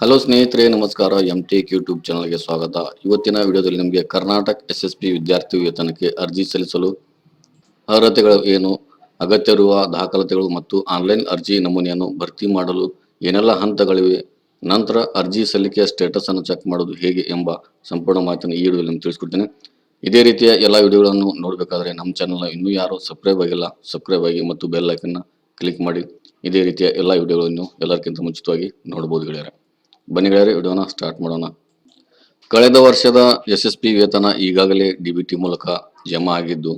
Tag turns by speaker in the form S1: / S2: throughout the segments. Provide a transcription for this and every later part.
S1: Hello ಸ್ನೇಹಿತರೆ, ನಮಸ್ಕಾರ. MTech YouTube ಚಾನಲ್ಗೆ ಸ್ವಾಗತ. ಇವತ್ತಿನ ವಿಡಿಯೋದಲ್ಲಿ ನಿಮಗೆ ಕರ್ನಾಟಕ SSP ವಿದ್ಯಾರ್ಥಿ ವೇತನಕ್ಕೆ ಅರ್ಜಿ ಸಲ್ಲಿಸಲು ಅರ್ಹತೆಗಳು ಏನು, ಅಗತ್ಯವಿರುವ ದಾಖಲಾತಿಗಳು ಮತ್ತು ಆನ್ಲೈನ್ ಅರ್ಜಿ ನಮೂನೆಯನ್ನು ಭರ್ತಿ ಮಾಡಲು ಏನೆಲ್ಲ ಹಂತಗಳಿವೆ, ನಂತರ ಅರ್ಜಿ ಸಲ್ಲಿಕೆಯ ಸ್ಟೇಟಸ್ ಅನ್ನು ಚೆಕ್ ಮಾಡೋದು ಹೇಗೆ ಎಂಬ ಸಂಪೂರ್ಣ ಮಾಹಿತಿಯನ್ನು ಈ ವಿಡಿಯೋದಲ್ಲಿ ನಿಮ್ಗೆ ತಿಳಿಸ್ಕೊಡ್ತೀನಿ. ಇದೇ ರೀತಿಯ ಎಲ್ಲ ವಿಡಿಯೋಗಳನ್ನು ನೋಡಬೇಕಾದ್ರೆ ನಮ್ಮ ಚಾನಲ್ನ ಇನ್ನೂ ಯಾರು ಸಬ್ಸ್ಕ್ರೈಬ್ ಆಗಿಲ್ಲ, ಸಬ್ಸ್ಕ್ರೈಬ್ ಆಗಿ ಮತ್ತು ಬೆಲ್ ಐಕನ್ನ ಕ್ಲಿಕ್ ಮಾಡಿ ಇದೇ ರೀತಿಯ ಎಲ್ಲ ವಿಡಿಯೋಗಳನ್ನು ಎಲ್ಲರಿಗಿಂತ ಮುಂಚಿತವಾಗಿ ನೋಡಬಹುದು ಗೆಳೆಯರೆ. ಬನ್ನಿ ಗೆಳೆಯರೆ, ವಿಡಿಯೋನ ಸ್ಟಾರ್ಟ್ ಮಾಡೋಣ. ಕಳೆದ ವರ್ಷದ SSP ವೇತನ ಈಗಾಗಲೇ DBT ಮೂಲಕ ಜಮಾ ಆಗಿದ್ದು,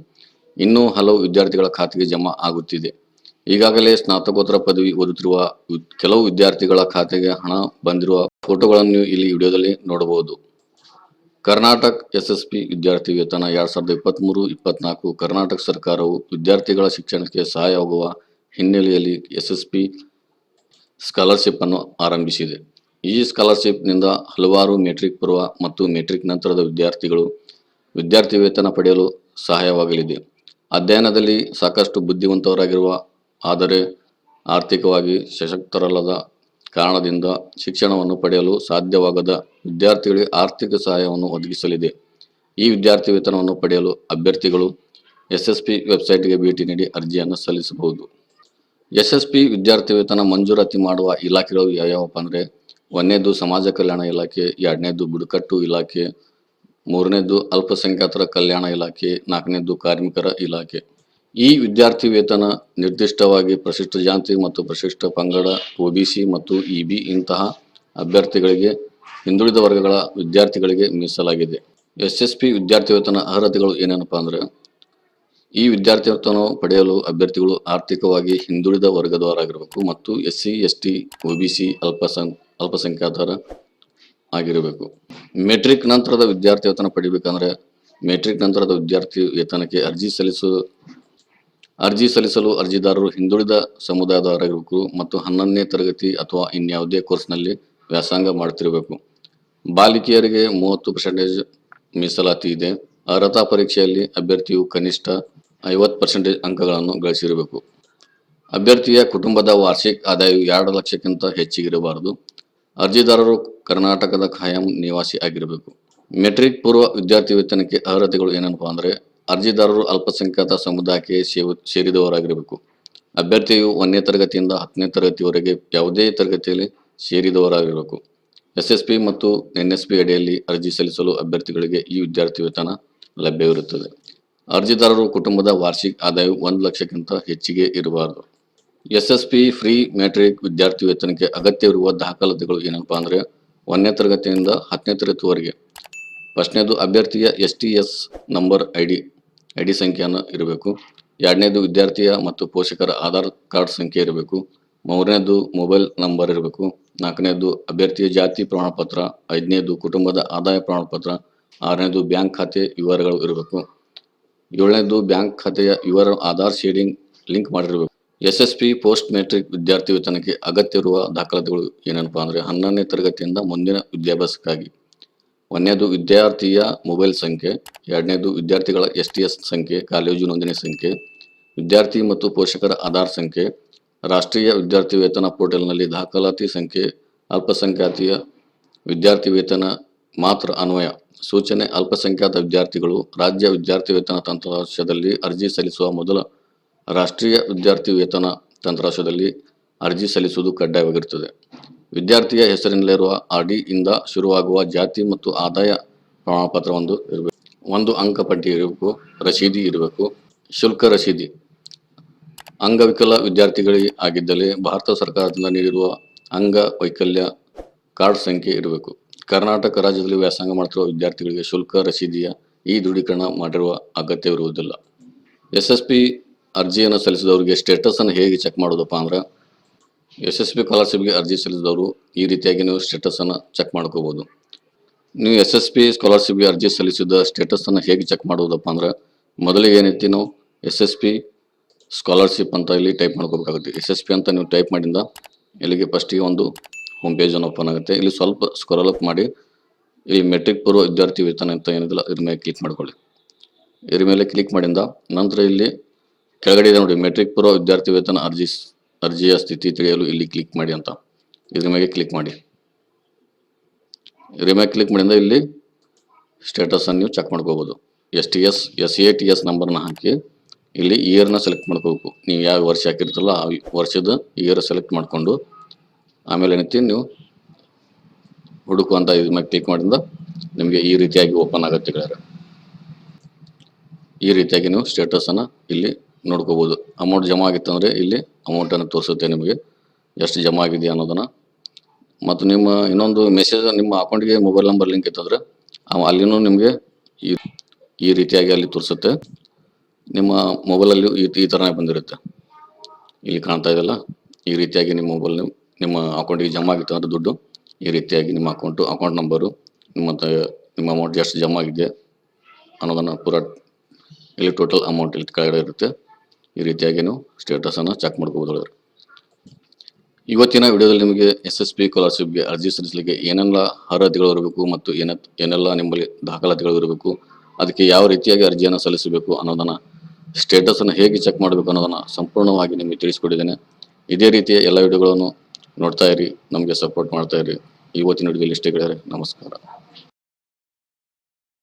S1: ಇನ್ನೂ ಹಲವು ವಿದ್ಯಾರ್ಥಿಗಳ ಖಾತೆಗೆ ಜಮಾ ಆಗುತ್ತಿದೆ. ಈಗಾಗಲೇ ಸ್ನಾತಕೋತ್ತರ ಪದವಿ ಓದುತ್ತಿರುವ ಕೆಲವು ವಿದ್ಯಾರ್ಥಿಗಳ ಖಾತೆಗೆ ಹಣ ಬಂದಿರುವ ಫೋಟೋಗಳನ್ನು ಇಲ್ಲಿ ವಿಡಿಯೋದಲ್ಲಿ ನೋಡಬಹುದು. ಕರ್ನಾಟಕ SSP ವಿದ್ಯಾರ್ಥಿ ವೇತನ 2023-24 ಕರ್ನಾಟಕ ಸರ್ಕಾರವು ವಿದ್ಯಾರ್ಥಿಗಳ ಶಿಕ್ಷಣಕ್ಕೆ ಸಹಾಯವಾಗುವ ಹಿನ್ನೆಲೆಯಲ್ಲಿ SSP ಸ್ಕಾಲರ್ಶಿಪ್ ಅನ್ನು ಆರಂಭಿಸಿದೆ. ಈ ಸ್ಕಾಲರ್ಶಿಪ್ ನಿಂದ ಹಲವಾರು ಮೆಟ್ರಿಕ್ ಪೂರ್ವ ಮತ್ತು ಮೆಟ್ರಿಕ್ ನಂತರದ ವಿದ್ಯಾರ್ಥಿಗಳು ವಿದ್ಯಾರ್ಥಿ ವೇತನ ಪಡೆಯಲು ಸಹಾಯವಾಗಲಿದೆ. ಅಧ್ಯಯನದಲ್ಲಿ ಸಾಕಷ್ಟು ಬುದ್ಧಿವಂತರಾಗಿರುವ ಆದರೆ ಆರ್ಥಿಕವಾಗಿ ಸಶಕ್ತರಲ್ಲದ ಕಾರಣದಿಂದ ಶಿಕ್ಷಣವನ್ನು ಪಡೆಯಲು ಸಾಧ್ಯವಾಗದ ವಿದ್ಯಾರ್ಥಿಗಳಿಗೆ ಆರ್ಥಿಕ ಸಹಾಯವನ್ನು ಒದಗಿಸಲಿದೆ. ಈ ವಿದ್ಯಾರ್ಥಿ ವೇತನವನ್ನು ಪಡೆಯಲು ಅಭ್ಯರ್ಥಿಗಳು SSP ವೆಬ್ಸೈಟ್ಗೆ ಭೇಟಿ ನೀಡಿ ಅರ್ಜಿಯನ್ನು ಸಲ್ಲಿಸಬಹುದು. SSP ವಿದ್ಯಾರ್ಥಿ ವೇತನ ಮಂಜೂರಾತಿ ಮಾಡುವ ಇಲಾಖೆಗಳು ಯಾವ್ಯಾವಪ್ಪ ಅಂದರೆ, ಒಂದನೇದು ಸಮಾಜ ಕಲ್ಯಾಣ ಇಲಾಖೆ, ಎರಡನೇದು ಬುಡಕಟ್ಟು ಇಲಾಖೆ, ಮೂರನೇದು ಅಲ್ಪಸಂಖ್ಯಾತರ ಕಲ್ಯಾಣ ಇಲಾಖೆ, ನಾಲ್ಕನೇದು ಕಾರ್ಮಿಕರ ಇಲಾಖೆ. ಈ ವಿದ್ಯಾರ್ಥಿ ವೇತನ ನಿರ್ದಿಷ್ಟವಾಗಿ ಪರಿಶಿಷ್ಟ ಜಾತಿ ಮತ್ತು ಪರಿಶಿಷ್ಟ ಪಂಗಡ, OBC ಮತ್ತು EB ಇಂತಹ ಅಭ್ಯರ್ಥಿಗಳಿಗೆ, ಹಿಂದುಳಿದ ವರ್ಗಗಳ ವಿದ್ಯಾರ್ಥಿಗಳಿಗೆ ಮೀಸಲಾಗಿದೆ. SSP ವಿದ್ಯಾರ್ಥಿ ವೇತನ ಅರ್ಹತೆಗಳು ಏನೇನಪ್ಪ ಅಂದರೆ, ಈ ವಿದ್ಯಾರ್ಥಿ ವೇತನ ಪಡೆಯಲು ಅಭ್ಯರ್ಥಿಗಳು ಆರ್ಥಿಕವಾಗಿ ಹಿಂದುಳಿದ ವರ್ಗದವರಾಗಿರಬೇಕು ಮತ್ತು SC, ST, OBC, ಅಲ್ಪಸಂಖ್ಯಾತರ ಆಗಿರಬೇಕು. ಮೆಟ್ರಿಕ್ ನಂತರದ ವಿದ್ಯಾರ್ಥಿ ವೇತನ ಪಡಿಬೇಕಂದ್ರೆ, ಮೆಟ್ರಿಕ್ ನಂತರದ ವಿದ್ಯಾರ್ಥಿ ವೇತನಕ್ಕೆ ಅರ್ಜಿ ಸಲ್ಲಿಸಲು ಅರ್ಜಿದಾರರು ಹಿಂದುಳಿದ ಸಮುದಾಯದವರಾಗಿರಬೇಕು ಮತ್ತು 11ನೇ ತರಗತಿ ಅಥವಾ ಇನ್ಯಾವುದೇ ಕೋರ್ಸ್ನಲ್ಲಿ ವ್ಯಾಸಂಗ ಮಾಡುತ್ತಿರಬೇಕು. ಬಾಲಿಕೆಯರಿಗೆ 30% ಮೀಸಲಾತಿ ಇದೆ. ಅರ್ಹತಾ ಪರೀಕ್ಷೆಯಲ್ಲಿ ಅಭ್ಯರ್ಥಿಯು ಕನಿಷ್ಠ 50% ಅಂಕಗಳನ್ನು ಗಳಿಸಿರಬೇಕು. ಅಭ್ಯರ್ಥಿಯ ಕುಟುಂಬದ ವಾರ್ಷಿಕ ಆದಾಯವು 2 ಲಕ್ಷಕ್ಕಿಂತ ಹೆಚ್ಚಿಗಿರಬಾರದು. ಅರ್ಜಿದಾರರು ಕರ್ನಾಟಕದ ಖಾಯಂ ನಿವಾಸಿ ಆಗಿರಬೇಕು. ಮೆಟ್ರಿಕ್ ಪೂರ್ವ ವಿದ್ಯಾರ್ಥಿ ವೇತನಕ್ಕೆ ಅರ್ಹತೆಗಳು ಏನಪ್ಪ ಅಂದರೆ, ಅರ್ಜಿದಾರರು ಅಲ್ಪಸಂಖ್ಯಾತ ಸಮುದಾಯಕ್ಕೆ ಸೇರಿದವರಾಗಿರಬೇಕು. ಅಭ್ಯರ್ಥಿಯು 1ನೇ ತರಗತಿಯಿಂದ 10ನೇ ತರಗತಿವರೆಗೆ ಯಾವುದೇ ತರಗತಿಯಲ್ಲಿ ಸೇರಿದವರಾಗಿರಬೇಕು. SSP ಮತ್ತು NSP ಅಡಿಯಲ್ಲಿ ಅರ್ಜಿ ಸಲ್ಲಿಸಲು ಅಭ್ಯರ್ಥಿಗಳಿಗೆ ಈ ವಿದ್ಯಾರ್ಥಿ ವೇತನ ಲಭ್ಯವಿರುತ್ತದೆ. ಅರ್ಜಿದಾರರು ಕುಟುಂಬದ ವಾರ್ಷಿಕ ಆದಾಯವು 1 ಲಕ್ಷಕ್ಕಿಂತ ಹೆಚ್ಚಿಗೆ ಇರಬಾರದು. SSP ಫ್ರೀ ಮೆಟ್ರಿಕ್ ವಿದ್ಯಾರ್ಥಿ ವೇತನಕ್ಕೆ ಅಗತ್ಯವಿರುವ ದಾಖಲಾತಿಗಳು ಏನಪ್ಪಾ ಅಂದರೆ, 1ನೇ ತರಗತಿಯಿಂದ 10ನೇ ತರಗತಿವರೆಗೆ ಫಸ್ಟ್ನೇದು ಅಭ್ಯರ್ಥಿಯ STS ನಂಬರ್ ಐಡಿ ಸಂಖ್ಯೆಯನ್ನು ಇರಬೇಕು. ಎರಡನೇದು ವಿದ್ಯಾರ್ಥಿಯ ಮತ್ತು ಪೋಷಕರ ಆಧಾರ್ ಕಾರ್ಡ್ ಸಂಖ್ಯೆ ಇರಬೇಕು. ಮೂರನೇದು ಮೊಬೈಲ್ ನಂಬರ್ ಇರಬೇಕು. ನಾಲ್ಕನೇದು ಅಭ್ಯರ್ಥಿಯ ಜಾತಿ ಪ್ರಮಾಣ ಪತ್ರ. ಐದನೇದು ಕುಟುಂಬದ ಆದಾಯ ಪ್ರಮಾಣ ಪತ್ರ. ಆರನೇದು ಬ್ಯಾಂಕ್ ಖಾತೆ ವಿವರಗಳು ಇರಬೇಕು. ಏಳನೇದು ಬ್ಯಾಂಕ್ ಖಾತೆಯ ವಿವರ ಆಧಾರ್ ಶೇರಿಂಗ್ ಲಿಂಕ್ ಮಾಡಿರಬೇಕು. SSP ಪೋಸ್ಟ್ ಮೆಟ್ರಿಕ್ ವಿದ್ಯಾರ್ಥಿ ವೇತನಕ್ಕೆ ಅಗತ್ಯವಿರುವ ದಾಖಲಾತಿಗಳು ಏನಪ್ಪಾ ಅಂದರೆ, 11ನೇ ತರಗತಿಯಿಂದ ಮುಂದಿನ ವಿದ್ಯಾಭ್ಯಾಸಕ್ಕಾಗಿ ಒಂದನೇದು ವಿದ್ಯಾರ್ಥಿಯ ಮೊಬೈಲ್ ಸಂಖ್ಯೆ, ಎರಡನೇದು ವಿದ್ಯಾರ್ಥಿಗಳ STS ಸಂಖ್ಯೆ, ಕಾಲೇಜು ನೋಂದಣಿ ಸಂಖ್ಯೆ, ವಿದ್ಯಾರ್ಥಿ ಮತ್ತು ಪೋಷಕರ ಆಧಾರ್ ಸಂಖ್ಯೆ, ರಾಷ್ಟ್ರೀಯ ವಿದ್ಯಾರ್ಥಿ ವೇತನ ಪೋರ್ಟಲ್ನಲ್ಲಿ ದಾಖಲಾತಿ ಸಂಖ್ಯೆ. ಅಲ್ಪಸಂಖ್ಯಾತಿಯ ವಿದ್ಯಾರ್ಥಿ ವೇತನ ಮಾತ್ರ ಅನ್ವಯ. ಸೂಚನೆ: ಅಲ್ಪಸಂಖ್ಯಾತ ವಿದ್ಯಾರ್ಥಿಗಳು ರಾಜ್ಯ ವಿದ್ಯಾರ್ಥಿ ವೇತನ ತಂತ್ರಾಂಶದಲ್ಲಿ ಅರ್ಜಿ ಸಲ್ಲಿಸುವ ಮೊದಲು ರಾಷ್ಟ್ರೀಯ ವಿದ್ಯಾರ್ಥಿ ವೇತನ ತಂತ್ರಾಂಶದಲ್ಲಿ ಅರ್ಜಿ ಸಲ್ಲಿಸುವುದು ಕಡ್ಡಾಯವಾಗಿರುತ್ತದೆ. ವಿದ್ಯಾರ್ಥಿಯ ಹೆಸರಿನಲ್ಲಿರುವ RD ಇಂದ ಶುರುವಾಗುವ ಜಾತಿ ಮತ್ತು ಆದಾಯ ಪ್ರಮಾಣ ಪತ್ರ ಇರಬೇಕು. 1 ಅಂಕಪಟ್ಟಿ ಇರಬೇಕು. ರಸೀದಿ ಇರಬೇಕು. ಶುಲ್ಕ ರಸೀದಿ ಅಂಗವಿಕಲ ವಿದ್ಯಾರ್ಥಿಗಳಿಗೆ ಆಗಿದ್ದಲ್ಲಿ ಭಾರತ ಸರ್ಕಾರದಿಂದ ನೀಡಿರುವ ಅಂಗವೈಕಲ್ಯ ಕಾರ್ಡ್ ಸಂಖ್ಯೆ ಇರಬೇಕು. ಕರ್ನಾಟಕ ರಾಜ್ಯದಲ್ಲಿ ವ್ಯಾಸಂಗ ಮಾಡ್ತಿರುವ ವಿದ್ಯಾರ್ಥಿಗಳಿಗೆ ಶುಲ್ಕ ರಸೀದಿಯ ದೃಢೀಕರಣ ಮಾಡಿರುವ ಅಗತ್ಯವಿರುವುದಿಲ್ಲ. SSP ಅರ್ಜಿಯನ್ನು ಸಲ್ಲಿಸಿದವರಿಗೆ ಸ್ಟೇಟಸ್ ಅನ್ನು ಹೇಗೆ ಚೆಕ್ ಮಾಡೋದಪ್ಪ ಅಂದ್ರೆ, SSP ಸ್ಕಾಲರ್ಶಿಪ್ಗೆ ಅರ್ಜಿ ಸಲ್ಲಿಸಿದವರು ಈ ರೀತಿಯಾಗಿ ನೀವು ಸ್ಟೇಟಸ್ ಅನ್ನು ಚೆಕ್ ಮಾಡ್ಕೋಬಹುದು. ನೀವು SSP ಸ್ಕಾಲರ್ಶಿಪ್ಗೆ ಅರ್ಜಿ ಸಲ್ಲಿಸಿದ ಸ್ಟೇಟಸ್ ಅನ್ನು ಹೇಗೆ ಚೆಕ್ ಮಾಡೋದಪ್ಪ ಅಂದ್ರೆ, ಮೊದಲಿಗೆ ಏನೈತಿ, ನಾವು SSP ಸ್ಕಾಲರ್ಶಿಪ್ ಅಂತ ಇಲ್ಲಿ ಟೈಪ್ ಮಾಡ್ಕೋಬೇಕಾಗುತ್ತೆ. SSP ಅಂತ ನೀವು ಟೈಪ್ ಮಾಡಿಂದ ಇಲ್ಲಿಗೆ ಫಸ್ಟಿಗೆ ಒಂದು ಹೋಮ್ ಪೇಜ್ ಅನ್ನು ಓಪನ್ ಆಗುತ್ತೆ. ಇಲ್ಲಿ ಸ್ವಲ್ಪ ಸ್ಕ್ರಾಲ್ ಅಪ್ ಮಾಡಿ ಇಲ್ಲಿ ಮೆಟ್ರಿಕ್ ಪೂರ್ವ ವಿದ್ಯಾರ್ಥಿ ವೇತನ ಅಂತ ಏನಿಲ್ಲ ಇದ್ರ ಮೇಲೆ ಕ್ಲಿಕ್ ಮಾಡ್ಕೊಳ್ಳಿ. ಇದ್ರ ಮೇಲೆ ಕ್ಲಿಕ್ ಮಾಡಿಂದ ನಂತರ ಇಲ್ಲಿ ಕೆಳಗಡೆ ಇದೆ ನೋಡಿ, ಮೆಟ್ರಿಕ್ ಪೂರ್ವ ವಿದ್ಯಾರ್ಥಿ ವೇತನ ಅರ್ಜಿಯ ಸ್ಥಿತಿ ತಿಳಿಯಲು ಇಲ್ಲಿ ಕ್ಲಿಕ್ ಮಾಡಿ ಅಂತ ಇದ್ರ ಮೇಲೆ ಕ್ಲಿಕ್ ಮಾಡಿ. ರಿಮ್ಯಾಗ್ ಕ್ಲಿಕ್ ಮಾಡಿದ ಇಲ್ಲಿ ಸ್ಟೇಟಸನ್ನು ನೀವು ಚೆಕ್ ಮಾಡ್ಕೋಬೋದು. SATS ನಂಬರ್ನ ಹಾಕಿ ಇಲ್ಲಿ ಇಯರ್ನ ಸೆಲೆಕ್ಟ್ ಮಾಡ್ಕೋಬೇಕು. ನೀವು ಯಾವ ವರ್ಷ ಹಾಕಿರ್ತಲ್ಲ ಆ ವರ್ಷದ ಇಯರ್ ಸೆಲೆಕ್ಟ್ ಮಾಡಿಕೊಂಡು ಆಮೇಲೆ ಏನೈತಿ ನೀವು ಹುಡುಕುವಂಥ ಇದ್ರ ಮೇಲೆ ಕ್ಲಿಕ್ ಮಾಡಿದ ನಿಮಗೆ ಈ ರೀತಿಯಾಗಿ ಓಪನ್ ಆಗುತ್ತೆ ಗೆಳೆಯರೆ. ಈ ರೀತಿಯಾಗಿ ನೀವು ಸ್ಟೇಟಸನ್ನು ಇಲ್ಲಿ ನೋಡ್ಕೋಬೋದು. ಅಮೌಂಟ್ ಜಮಾ ಆಗಿತ್ತಂದರೆ ಇಲ್ಲಿ ಅಮೌಂಟನ್ನು ತೋರಿಸುತ್ತೆ ನಿಮಗೆ ಎಷ್ಟು ಜಮಾ ಆಗಿದೆ ಅನ್ನೋದನ್ನು. ಮತ್ತು ನಿಮ್ಮ ಇನ್ನೊಂದು ಮೆಸೇಜ್ ನಿಮ್ಮ ಅಕೌಂಟ್ಗೆ ಮೊಬೈಲ್ ನಂಬರ್ ಲಿಂಕ್ ಇತ್ತಂದರೆ ಅಲ್ಲಿನೂ ನಿಮಗೆ ಈ ರೀತಿಯಾಗಿ ಅಲ್ಲಿ ತೋರಿಸುತ್ತೆ. ನಿಮ್ಮ ಮೊಬೈಲಲ್ಲಿ ಈ ಥರನೇ ಬಂದಿರುತ್ತೆ. ಇಲ್ಲಿ ಕಾಣ್ತಾ ಇದೆಯಲ್ಲ, ಈ ರೀತಿಯಾಗಿ ನಿಮ್ಮ ಮೊಬೈಲ್ ನಿಮ್ಮ ಅಕೌಂಟಿಗೆ ಜಮಾ ಆಗಿತ್ತು ಅಂದರೆ ದುಡ್ಡು ಈ ರೀತಿಯಾಗಿ ನಿಮ್ಮ ಅಕೌಂಟ್ ನಂಬರು ಮತ್ತು ನಿಮ್ಮ ಅಮೌಂಟ್ ಎಷ್ಟು ಜಮಾ ಆಗಿದೆ ಅನ್ನೋದನ್ನು ಪೂರ ಇಲ್ಲಿ ಟೋಟಲ್ ಅಮೌಂಟ್ ಇಲ್ಲಿ ಕೆಳಗಡೆ ಇರುತ್ತೆ. ಈ ರೀತಿಯಾಗಿ ನೀವು ಸ್ಟೇಟಸನ್ನು ಚೆಕ್ ಮಾಡ್ಕೋಬೋದು. ಇವತ್ತಿನ ವಿಡಿಯೋದಲ್ಲಿ ನಿಮಗೆ SSB ಸ್ಕಾಲರ್ಶಿಪ್ಗೆ ಅರ್ಜಿ ಸಲ್ಲಿಸಲಿಕ್ಕೆ ಏನೆಲ್ಲ ಅರ್ಹತೆಗಳು ಇರಬೇಕು ಮತ್ತು ಏನೆಲ್ಲ ನಿಮ್ಮಲ್ಲಿ ದಾಖಲಾತಿಗಳು ಇರಬೇಕು, ಅದಕ್ಕೆ ಯಾವ ರೀತಿಯಾಗಿ ಅರ್ಜಿಯನ್ನು ಸಲ್ಲಿಸಬೇಕು ಅನ್ನೋದನ್ನು, ಸ್ಟೇಟಸನ್ನು ಹೇಗೆ ಚೆಕ್ ಮಾಡಬೇಕು ಅನ್ನೋದನ್ನು ಸಂಪೂರ್ಣವಾಗಿ ನಿಮಗೆ ತಿಳಿಸ್ಕೊಟ್ಟಿದ್ದೇನೆ. ಇದೇ ರೀತಿಯ ಎಲ್ಲ ವಿಡಿಯೋಗಳನ್ನು ನೋಡ್ತಾ ಇರಿ, ನಮಗೆ ಸಪೋರ್ಟ್ ಮಾಡ್ತಾ ಇರಿ. ಇವತ್ತಿನ ವಿಡಿಯೋದಲ್ಲಿ ಇಷ್ಟೇ ಗೆಳೆಯರೆ, ನಮಸ್ಕಾರ.